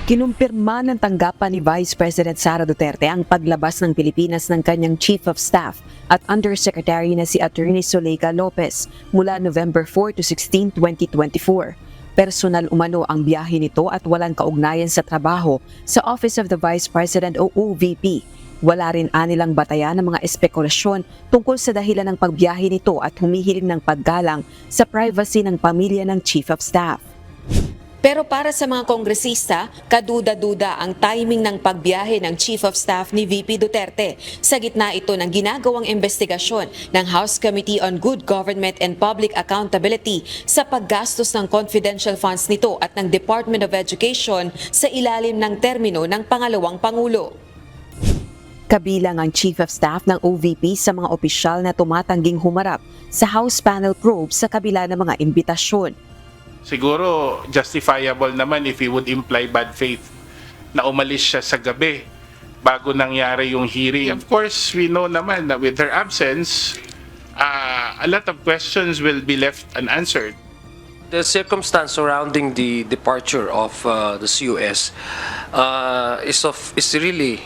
Kinumpirma ng tanggapan ni Vice President Sara Duterte ang paglabas ng Pilipinas ng kanyang Chief of Staff at Undersecretary na si Attorney Zuleika Lopez mula November 4 to 16, 2024. Personal umano ang biyahe nito at walang kaugnayan sa trabaho sa Office of the Vice President o OVP. Wala rin anilang batayan ng mga espekulasyon tungkol sa dahilan ng pagbiyahe nito at humihiling ng paggalang sa privacy ng pamilya ng Chief of Staff. Pero para sa mga kongresista, kaduda-duda ang timing ng pagbiyahe ng Chief of Staff ni VP Duterte. Sa gitna ito ng ginagawang investigasyon ng House Committee on Good Government and Public Accountability sa paggastos ng confidential funds nito at ng Department of Education sa ilalim ng termino ng pangalawang Pangulo. Kabilang ang Chief of Staff ng OVP sa mga opisyal na tumatangging humarap sa House Panel Probe sa kabila ng mga imbitasyon. Siguro justifiable naman if he would imply bad faith na umalis siya sa gabi bago nangyari yung hearing. Of course, we know naman na with her absence, a lot of questions will be left unanswered. The circumstance surrounding the departure of the CUS is really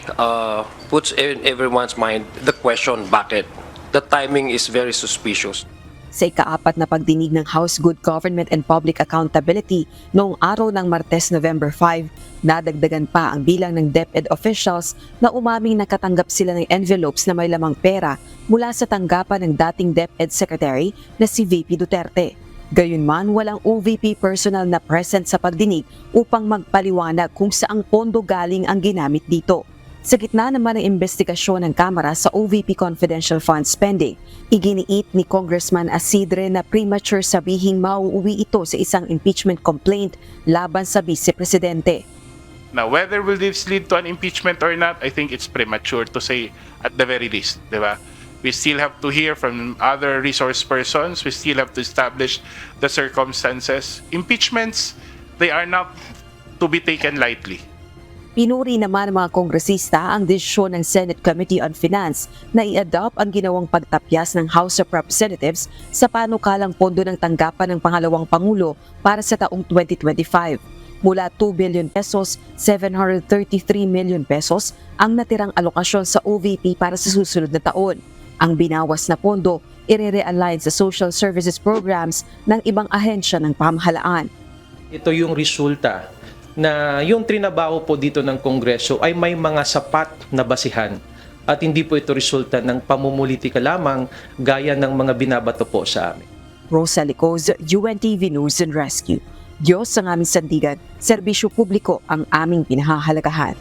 puts in everyone's mind the question bakit. The timing is very suspicious. Sa ika-4 na pagdinig ng House Good Government and Public Accountability noong araw ng Martes, November 5, nadagdagan pa ang bilang ng DepEd officials na umaming nakatanggap sila ng envelopes na may lamang pera mula sa tanggapan ng dating DepEd Secretary na si VP Duterte. Gayunman, walang OVP personnel na present sa pagdinig upang magpaliwanag kung saang pondo galing ang ginamit dito. Sa gitna naman ng investigasyon ng Kamara sa OVP confidential fund spending, iginiit ni Congressman Asidre na premature sabihing mauuwi ito sa isang impeachment complaint laban sa Vice Presidente. Now, whether will this lead to an impeachment or not, I think it's premature to say at the very least, di ba? We still have to hear from other resource persons. We still have to establish the circumstances. Impeachments, they are not to be taken lightly. Pinuri naman ng mga kongresista ang desisyon ng Senate Committee on Finance na i-adopt ang ginawang pagtapyas ng House of Representatives sa panukalang pondo ng tanggapan ng pangalawang Pangulo para sa taong 2025. Mula 2 billion pesos, 733 million pesos ang natirang alokasyon sa OVP para sa susunod na taon. Ang binawas na pondo i-realign sa social services programs ng ibang ahensya ng pamahalaan. Ito yung resulta na yung trinabaho po dito ng Kongreso ay may mga sapat na basihan at hindi po ito resulta ng pamumulitika lamang gaya ng mga binabato po sa amin. Rosa Licoz, UNTV News and Rescue. Diyos ang aming sandigan, serbisyo publiko ang aming pinahahalagahan.